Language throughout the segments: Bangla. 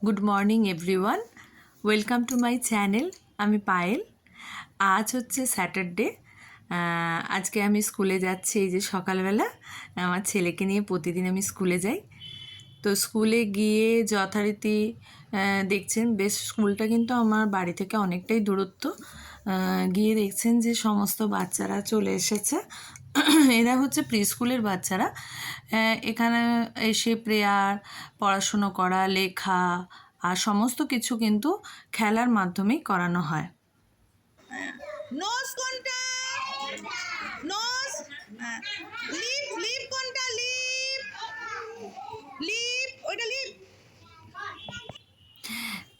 Good morning everyone, welcome to my channel. আমি পায়েল। আজ হচ্ছে স্যাটারডে। আজকে আমি স্কুলে যাচ্ছি। এই যে সকালবেলা আমার ছেলেকে নিয়ে প্রতিদিন আমি স্কুলে যাই। তো স্কুলে গিয়ে যথারীতি দেখছেন, বেশ স্কুলটা কিন্তু আমার বাড়ি থেকে অনেকটাই দূরত্ব। গিয়ে দেখছেন যে সমস্ত বাচ্চারা চলে এসেছে। এরা হচ্ছে প্রি স্কুলের বাচ্চারা। এখানে এসে প্রেয়ার, পড়াশুনো করা, লেখা আর সমস্ত কিছু কিন্তু খেলার মাধ্যমেই করানো হয়। নোজ কোনটা? নোজ। লিপ লিপ কোনটা? লিপ লিপ ওইটা লিপ।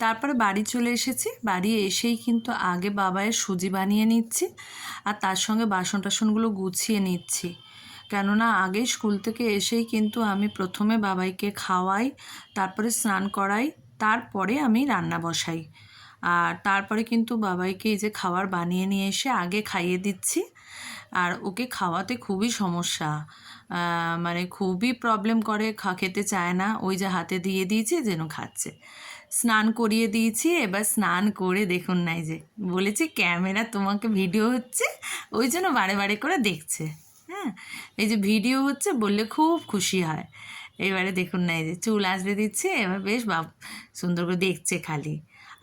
তারপরে বাড়ি চলে এসেছি। বাড়ি এসেই কিন্তু আগে বাবায়ের সুজি বানিয়ে নিচ্ছি আর তার সঙ্গে বাসন টাসনগুলো গুছিয়ে নিচ্ছি। কেননা আগে স্কুল থেকে এসেই কিন্তু আমি প্রথমে বাবাইকে খাওয়াই, তারপরে স্নান করাই, তারপরে আমি রান্না বসাই। আর তারপরে কিন্তু বাবাইকে এই যে খাবার বানিয়ে নিয়ে এসে আগে খাইয়ে দিচ্ছি। আর ওকে খাওয়াতে খুবই সমস্যা, মানে খুবই প্রবলেম করে, খেতে চায় না। ওই যে হাতে দিয়ে দিয়েছি যেন খাচ্ছে। স্নান করিয়ে দিয়েছি, এবার স্নান করে দেখুন না, এই যে বলেছি ক্যামেরা তোমাকে ভিডিও হচ্ছে, ওই জন্য বারে বারে করে দেখছে। হ্যাঁ, এই যে ভিডিও হচ্ছে বললে খুব খুশি হয়। এবারে দেখুন না, এই যে চুল আসতে দিচ্ছে, এবার বেশ সুন্দর করে দেখছে খালি।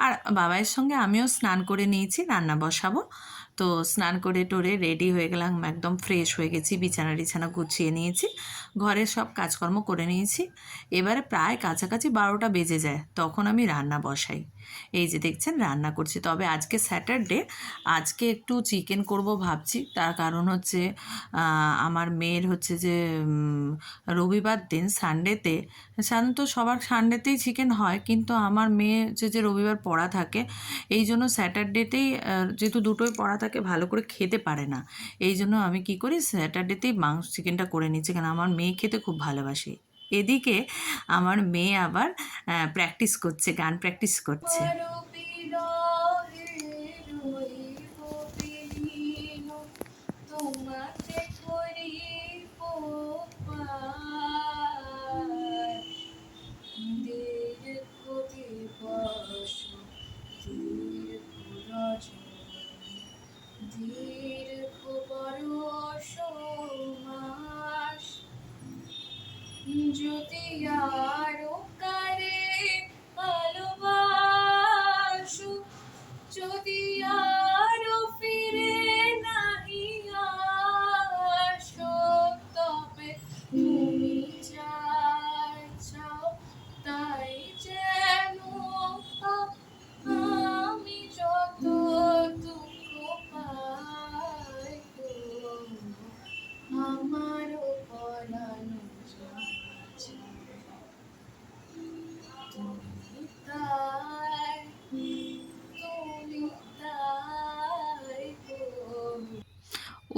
আর বাবাইয়ের সঙ্গে আমিও স্নান করে নিয়েছি, রান্না বসাবো। তো স্নান করে টোরে রেডি হয়ে গেলাম, একদম ফ্রেশ হয়ে গেছি, বিছানা টিছানা গুছিয়ে নিয়েছি, ঘরের সব কাজকর্ম করে নিয়েছি। এবারে প্রায় কাছাকাছি 12টা বেজে যায়, তখন আমি রান্না বসাই। এই যে দেখছেন রান্না করছি। তবে আজকে স্যাটারডে, আজকে একটু চিকেন করব ভাবছি। তার কারণ হচ্ছে আমার মেয়ের হচ্ছে যে রবিবার দিন, সানডেতে, সাধারণত সবার সানডেতেই চিকেন হয়, কিন্তু আমার মেয়ে যে রবিবার পড়া থাকে, এই জন্য স্যাটারডেতেই, যেহেতু দুটোই পড়া থাকে, ভালো করে খেতে পারে না। এই জন্য আমি কি করি, স্যাটারডেতেই চিকেনটা করে নিচ্ছি, কারণ আমার মেয়ে খেতে খুব ভালোবাসে। এদিকে আমার মেয়ে আবার প্র্যাকটিস করছে, গান প্র্যাকটিস করছে। যদি আরো কারে ভালোবাসো, যদি আরো ফিরে নাহি আসো, তবে তুমি যা চাও তাই যেন পাও। আমি যত দুঃখ পাই গো, আমারও পরানো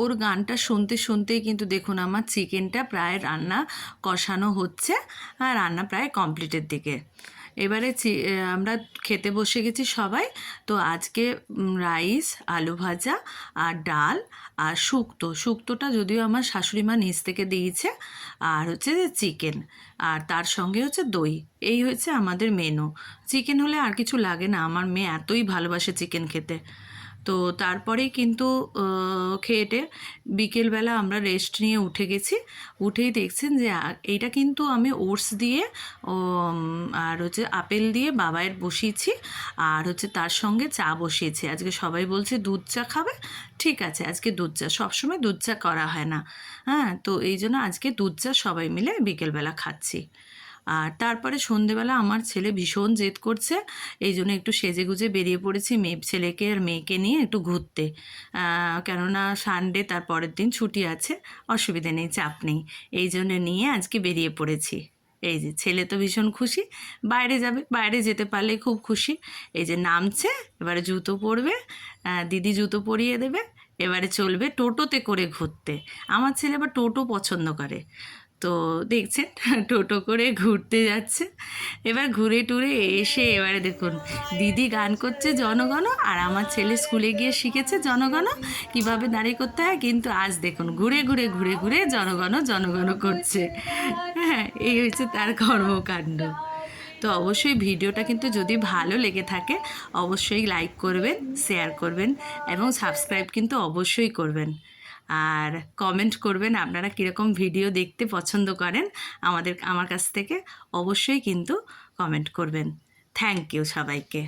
ওর গানটা শুনতে শুনতেই কিন্তু দেখুন আমার চিকেনটা প্রায় রান্না কষানো হচ্ছে আর রান্না প্রায় কমপ্লিটের দিকে। এবারে আমরা খেতে বসে গেছি সবাই। তো আজকে রাইস, আলু ভাজা আর ডাল আর শুক্তোটা যদিও আমার শাশুড়ি মা নিচ থেকে দিয়েছে, আর হচ্ছে চিকেন, আর তার সঙ্গে হচ্ছে দই। এই হচ্ছে আমাদের মেনু। চিকেন হলে আর কিছু লাগে না, আমার মেয়ে এতই ভালোবাসে চিকেন খেতে। তো তারপরেই কিন্তু খেয়েটে বিকেলবেলা আমরা রেস্ট নিয়ে উঠে গেছি। উঠেই দেখছেন যে এইটা কিন্তু আমি ওটস দিয়ে আর হচ্ছে আপেল দিয়ে বাবায়ের বসিয়েছি, আর হচ্ছে তার সঙ্গে চা বসিয়েছি। আজকে সবাই বলছে দুধ চা খাবে, ঠিক আছে আজকে দুধ চা, সবসময় দুধ চা করা হয় না। হ্যাঁ, তো এই জন্য আজকে দুধ চা সবাই মিলে বিকেলবেলা খাচ্ছি। আর তারপরে সন্ধেবেলা আমার ছেলে ভীষণ জেদ করছে, এই জন্য একটু সেজেগুজে বেরিয়ে পড়েছি ছেলেকে আর মেয়েকে নিয়ে একটু ঘুরতে। কেননা সানডে, তার পরের দিন ছুটি আছে, অসুবিধে নেই, চাপ নেই, এই জন্য নিয়ে আজকে বেরিয়ে পড়েছি। এই যে ছেলে তো ভীষণ খুশি, বাইরে যাবে, বাইরে যেতে পারলে খুব খুশি। এই যে নামছে, এবারে জুতো পরবে, দিদি জুতো পরিয়ে দেবে, এবারে চলবে টোটোতে করে ঘুরতে। আমার ছেলে আবার টোটো পছন্দ করে। তো দেখছেন টোটো করে ঘুরতে যাচ্ছে। এবার ঘুরে টুরে এসে এবারে দেখুন দিদি গান করছে জনগণ, আর আমার ছেলে স্কুলে গিয়ে শিখেছে জনগণ কীভাবে দাঁড়িয়ে করতে হয়, কিন্তু আজ দেখুন ঘুরে ঘুরে ঘুরে ঘুরে জনগণ জনগণ করছে। হ্যাঁ, এই হচ্ছে তার কর্মকাণ্ড। তো অবশ্যই ভিডিওটা কিন্তু যদি ভালো লেগে থাকে অবশ্যই লাইক করবেন, শেয়ার করবেন এবং সাবস্ক্রাইব কিন্তু অবশ্যই করবেন। আর কমেন্ট করবেন আপনারা কীরকম ভিডিও দেখতে পছন্দ করেন আমার কাছ থেকে অবশ্যই কিন্তু কমেন্ট করবেন। থ্যাংক ইউ সবাইকে।